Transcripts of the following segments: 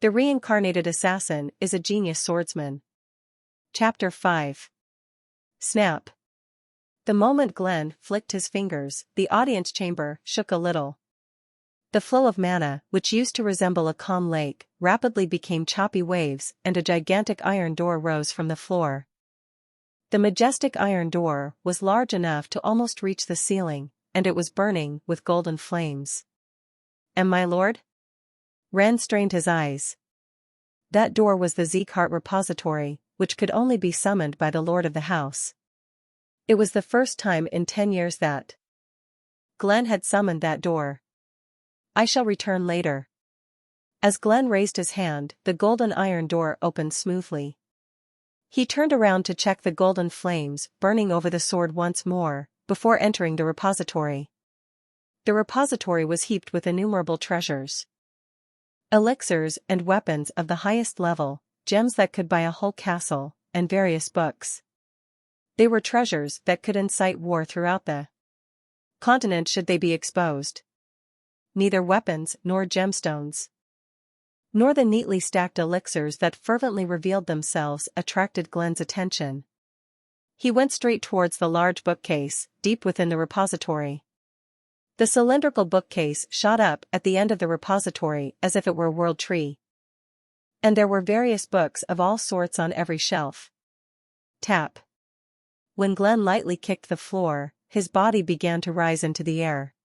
The reincarnated assassin is a genius swordsman. Chapter 5. Snap. The moment Glenn flicked his fingers, the audience chamber shook a little. The flow of mana, which used to resemble a calm lake, rapidly became choppy waves, and a gigantic iron door rose from the floor. The majestic iron door was large enough to almost reach the ceiling, and it was burning with golden flames. "And my lord?" Ren strained his eyes. That door was the Zeekart repository, which could only be summoned by the lord of the house. It was the first time in 10 years that Glenn had summoned that door. "I shall return later." As Glenn raised his hand, the golden iron door opened smoothly. He turned around to check the golden flames burning over the sword once more, before entering the repository. The repository was heaped with innumerable treasures. Elixirs and weapons of the highest level, gems that could buy a whole castle, and various books. They were treasures that could incite war throughout the continent should they be exposed. Neither weapons nor gemstones, nor the neatly stacked elixirs that fervently revealed themselves attracted Glenn's attention. He went straight towards the large bookcase, deep within the repository. The cylindrical bookcase shot up at the end of the repository as if it were a world tree. And there were various books of all sorts on every shelf. Tap. When Glenn lightly kicked the floor, his body began to rise into the air.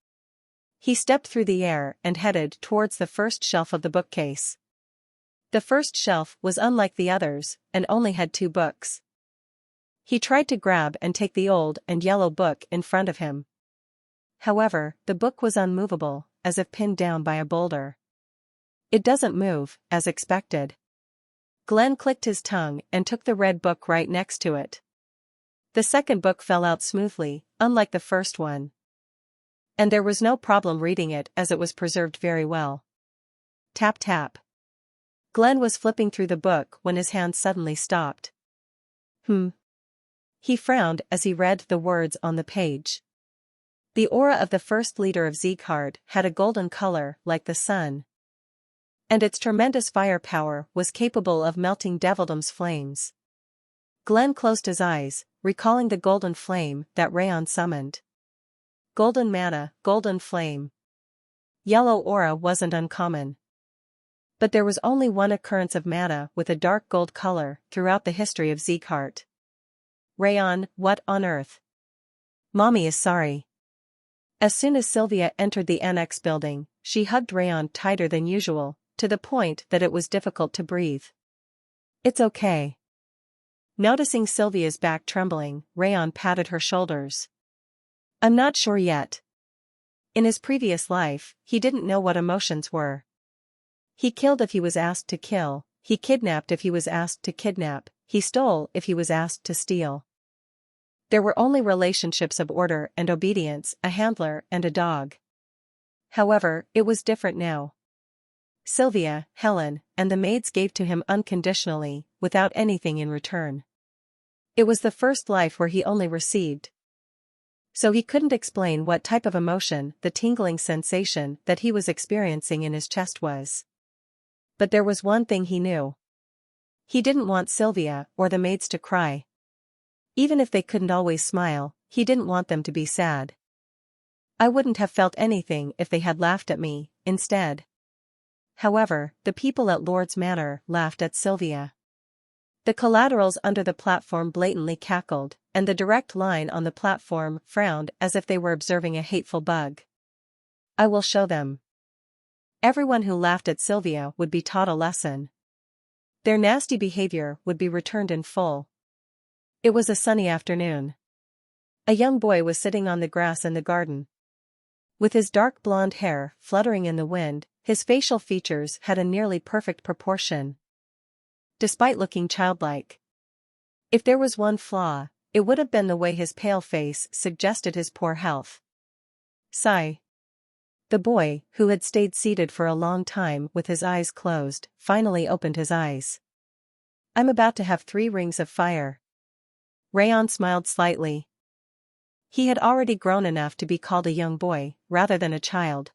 He stepped through the air and headed towards the first shelf of the bookcase. The first shelf was unlike the others, and only had 2 books. He tried to grab and take the old and yellow book in front of him. However, the book was unmovable, as if pinned down by a boulder. "It doesn't move, as expected." Glenn clicked his tongue and took the red book right next to it. The second book fell out smoothly, unlike the first one. And there was no problem reading it as it was preserved very well. Tap tap. Glenn was flipping through the book when his hand suddenly stopped. He frowned as he read the words on the page. The aura of the first leader of Zeekart had a golden color like the sun. And its tremendous firepower was capable of melting Devildom's flames. Glenn closed his eyes, recalling the golden flame that Rayon summoned. Golden mana, golden flame. Yellow aura wasn't uncommon. But there was only one occurrence of mana with a dark gold color throughout the history of Zeekart. Rayon, what on earth? Mommy is sorry. As soon as Sylvia entered the annex building, she hugged Rayon tighter than usual, to the point that it was difficult to breathe. "It's okay." Noticing Sylvia's back trembling, Rayon patted her shoulders. "I'm not sure yet." In his previous life, he didn't know what emotions were. He killed if he was asked to kill, he kidnapped if he was asked to kidnap, he stole if he was asked to steal. There were only relationships of order and obedience, a handler and a dog. However, it was different now. Sylvia, Helen, and the maids gave to him unconditionally, without anything in return. It was the first life where he only received. So he couldn't explain what type of emotion the tingling sensation that he was experiencing in his chest was. But there was one thing he knew. He didn't want Sylvia or the maids to cry. Even if they couldn't always smile, he didn't want them to be sad. "I wouldn't have felt anything if they had laughed at me, instead." However, the people at Lord's Manor laughed at Sylvia. The collaterals under the platform blatantly cackled, and the direct line on the platform frowned as if they were observing a hateful bug. "I will show them." Everyone who laughed at Sylvia would be taught a lesson. Their nasty behavior would be returned in full. It was a sunny afternoon. A young boy was sitting on the grass in the garden. With his dark blonde hair fluttering in the wind, his facial features had a nearly perfect proportion, despite looking childlike. If there was one flaw, it would have been the way his pale face suggested his poor health. Sigh. The boy, who had stayed seated for a long time with his eyes closed, finally opened his eyes. "I'm about to have 3 rings of fire." Rayon smiled slightly. He had already grown enough to be called a young boy, rather than a child.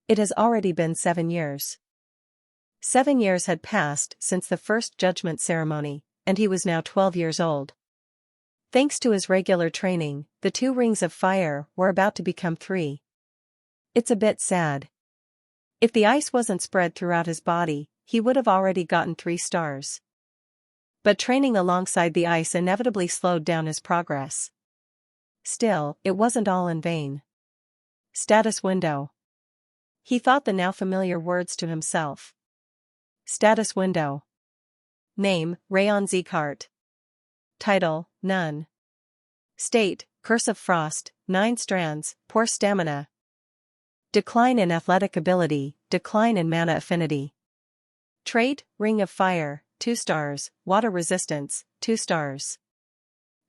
It has already been 7 years. 7 years had passed since the first judgment ceremony, and he was now 12 years old. Thanks to his regular training, the 2 rings of fire were about to become 3. It's a bit sad. If the ice wasn't spread throughout his body, he would have already gotten 3 stars. But training alongside the ice inevitably slowed down his progress. Still, it wasn't all in vain. Status window. He thought the now familiar words to himself. Status window. Name, Rayon Zeekhart. Title, None. State, Curse of Frost, 9 strands, poor stamina. Decline in athletic ability, decline in mana affinity. Trait, Ring of Fire, 2 stars, water resistance, 2 stars.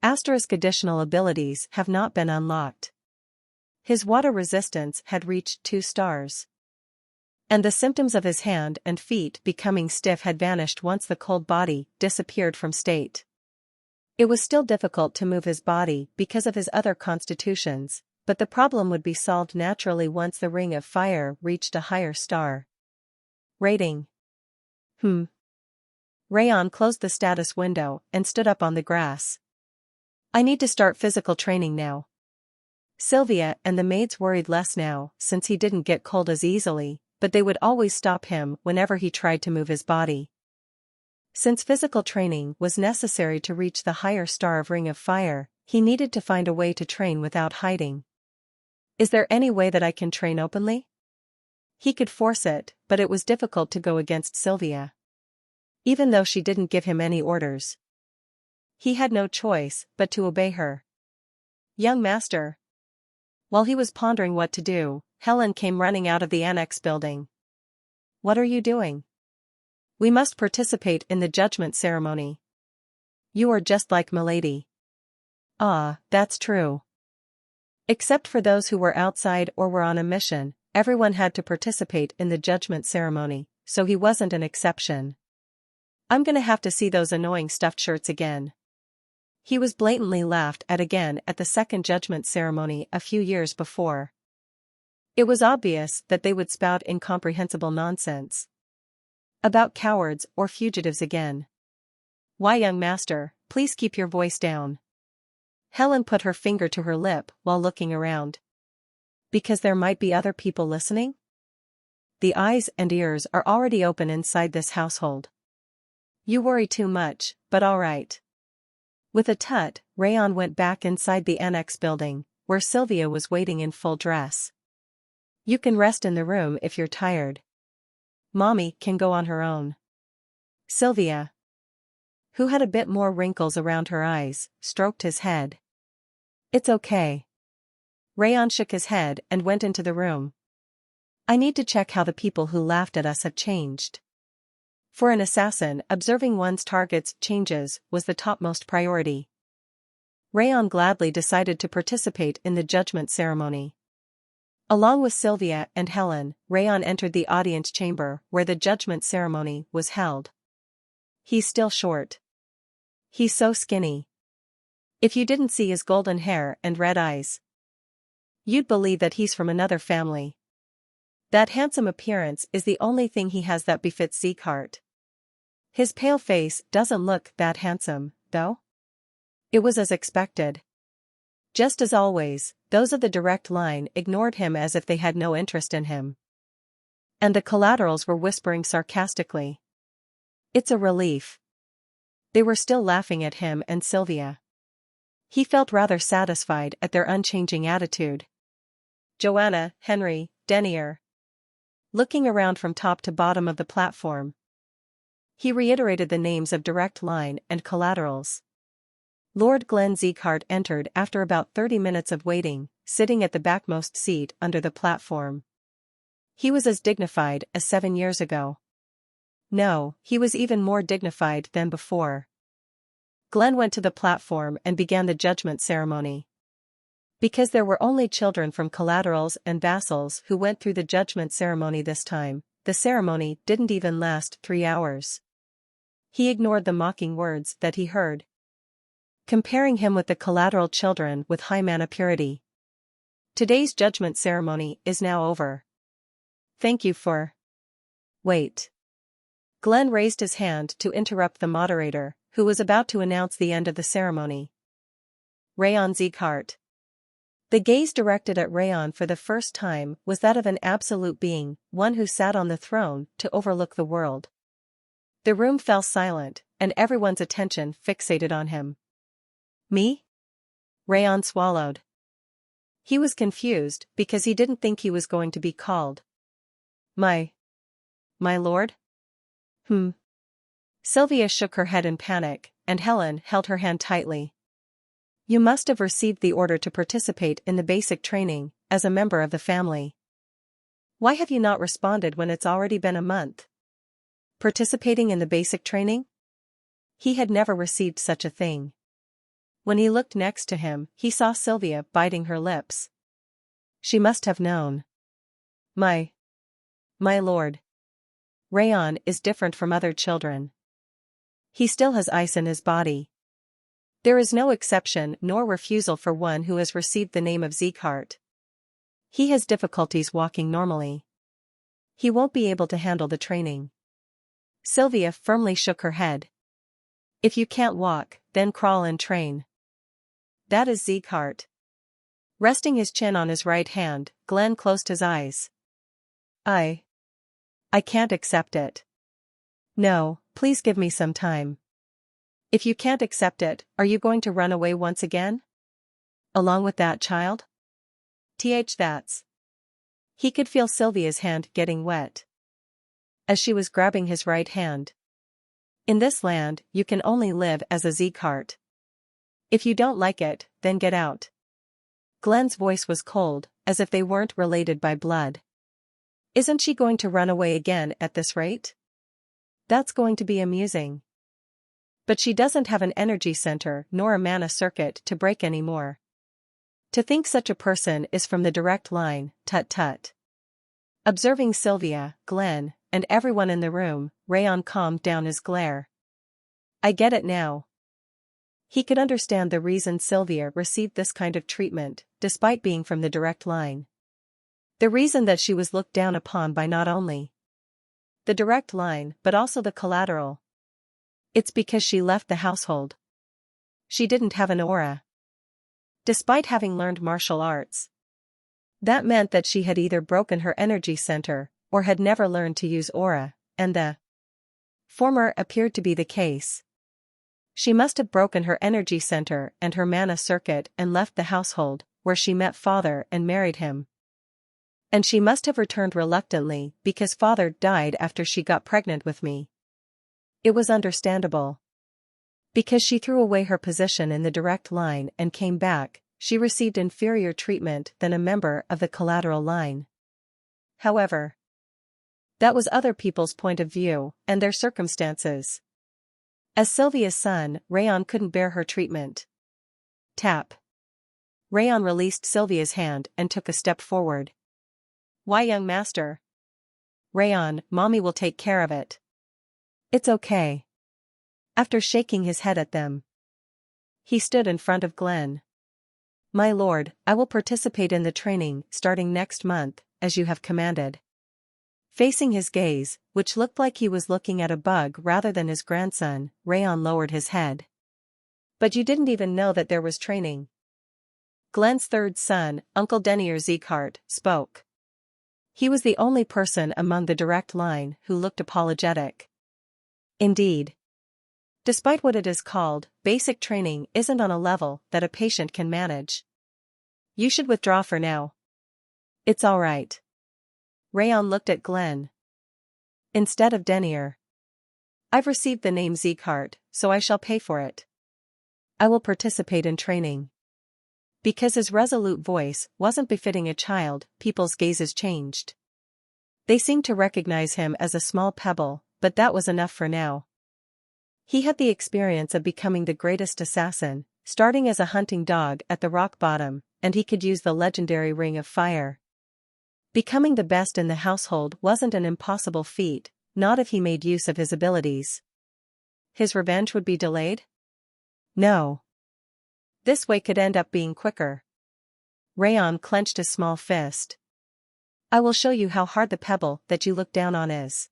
Asterisk additional abilities have not been unlocked. His water resistance had reached 2 stars. And the symptoms of his hand and feet becoming stiff had vanished once the cold body disappeared from state. It was still difficult to move his body because of his other constitutions, but the problem would be solved naturally once the Ring of Fire reached a higher star. Rating. Rayon closed the status window and stood up on the grass. I need to start physical training now. Sylvia and the maids worried less now since he didn't get cold as easily, but they would always stop him whenever he tried to move his body. Since physical training was necessary to reach the higher star of Ring of Fire, he needed to find a way to train without hiding. Is there any way that I can train openly? He could force it, but it was difficult to go against Sylvia. Even though she didn't give him any orders. He had no choice but to obey her. Young master. While he was pondering what to do, Helen came running out of the annex building. What are you doing? We must participate in the judgment ceremony. You are just like Milady. Ah, that's true. Except for those who were outside or were on a mission, everyone had to participate in the judgment ceremony, so he wasn't an exception. I'm gonna have to see those annoying stuffed shirts again. He was blatantly laughed at again at the second judgment ceremony a few years before. It was obvious that they would spout incomprehensible nonsense. About cowards or fugitives again. Why, young master, please keep your voice down. Helen put her finger to her lip while looking around. Because there might be other people listening? The eyes and ears are already open inside this household. You worry too much, but all right. With a tut, Rayon went back inside the annex building, where Sylvia was waiting in full dress. You can rest in the room if you're tired. Mommy can go on her own. Sylvia, who had a bit more wrinkles around her eyes, stroked his head. It's okay. Rayon shook his head and went into the room. I need to check how the people who laughed at us have changed. For an assassin, observing one's target's changes was the topmost priority. Rayon gladly decided to participate in the judgment ceremony. Along with Sylvia and Helen, Rayon entered the audience chamber where the judgment ceremony was held. He's still short. He's so skinny. If you didn't see his golden hair and red eyes, you'd believe that he's from another family. That handsome appearance is the only thing he has that befits Zeekhart. His pale face doesn't look that handsome, though. It was as expected. Just as always, those of the direct line ignored him as if they had no interest in him. And the collaterals were whispering sarcastically. It's a relief. They were still laughing at him and Sylvia. He felt rather satisfied at their unchanging attitude. Joanna, Henry, Denier. Looking around from top to bottom of the platform, he reiterated the names of direct line and collaterals. Lord Glenn Zeekhart entered after about 30 minutes of waiting, sitting at the backmost seat under the platform. He was as dignified as 7 years ago. No, he was even more dignified than before. Glenn went to the platform and began the judgment ceremony. Because there were only children from collaterals and vassals who went through the judgment ceremony this time, the ceremony didn't even last 3 hours. He ignored the mocking words that he heard, comparing him with the collateral children with high mana purity. Today's judgment ceremony is now over. Thank you for... Wait. Glenn raised his hand to interrupt the moderator, who was about to announce the end of the ceremony. Rayon Zeekhart. The gaze directed at Rayon for the first time was that of an absolute being, one who sat on the throne to overlook the world. The room fell silent, and everyone's attention fixated on him. Me? Rayon swallowed. He was confused because he didn't think he was going to be called. My lord? Sylvia shook her head in panic, and Helen held her hand tightly. You must have received the order to participate in the basic training, as a member of the family. Why have you not responded when it's already been a month? Participating in the basic training? He had never received such a thing. When he looked next to him, he saw Sylvia biting her lips. She must have known. My lord. Rayon is different from other children. He still has ice in his body. There is no exception nor refusal for one who has received the name of Zeekhart. He has difficulties walking normally. He won't be able to handle the training. Sylvia firmly shook her head. If you can't walk, then crawl and train. That is Zeekhart. Resting his chin on his right hand, Glenn closed his eyes. I can't accept it. No, please give me some time. If you can't accept it, are you going to run away once again? Along with that child? That's. He could feel Sylvia's hand getting wet, as she was grabbing his right hand. In this land, you can only live as a Zeekhart. If you don't like it, then get out. Glenn's voice was cold, as if they weren't related by blood. Isn't she going to run away again at this rate? That's going to be amusing. But she doesn't have an energy center nor a mana circuit to break anymore. To think such a person is from the direct line, tut-tut. Observing Sylvia, Glenn, and everyone in the room, Rayon calmed down his glare. I get it now. He could understand the reason Sylvia received this kind of treatment, despite being from the direct line. The reason that she was looked down upon by not only the direct line but also the collateral. It's because she left the household. She didn't have an aura. Despite having learned martial arts. That meant that she had either broken her energy center, or had never learned to use aura, and the former appeared to be the case. She must have broken her energy center and her mana circuit and left the household, where she met father and married him. And she must have returned reluctantly because father died after she got pregnant with me. It was understandable. Because she threw away her position in the direct line and came back, she received inferior treatment than a member of the collateral line. However, that was other people's point of view, and their circumstances. As Sylvia's son, Rayon couldn't bear her treatment. Tap. Rayon released Sylvia's hand and took a step forward. Why, young master? Rayon, mommy will take care of it. It's okay. After shaking his head at them, he stood in front of Glenn. My lord, I will participate in the training starting next month, as you have commanded. Facing his gaze, which looked like he was looking at a bug rather than his grandson, Rayon lowered his head. But you didn't even know that there was training. Glenn's third son, Uncle Denier Zeekhart, spoke. He was the only person among the direct line who looked apologetic. Indeed. Despite what it is called, basic training isn't on a level that a patient can manage. You should withdraw for now. It's all right. Rayon looked at Glenn. Instead of Denier. I've received the name Zeekhart, so I shall pay for it. I will participate in training. Because his resolute voice wasn't befitting a child, people's gazes changed. They seemed to recognize him as a small pebble, but that was enough for now. He had the experience of becoming the greatest assassin, starting as a hunting dog at the rock bottom, and he could use the legendary Ring of Fire. Becoming the best in the household wasn't an impossible feat, not if he made use of his abilities. His revenge would be delayed? No. This way could end up being quicker. Rayon clenched his small fist. I will show you how hard the pebble that you look down on is.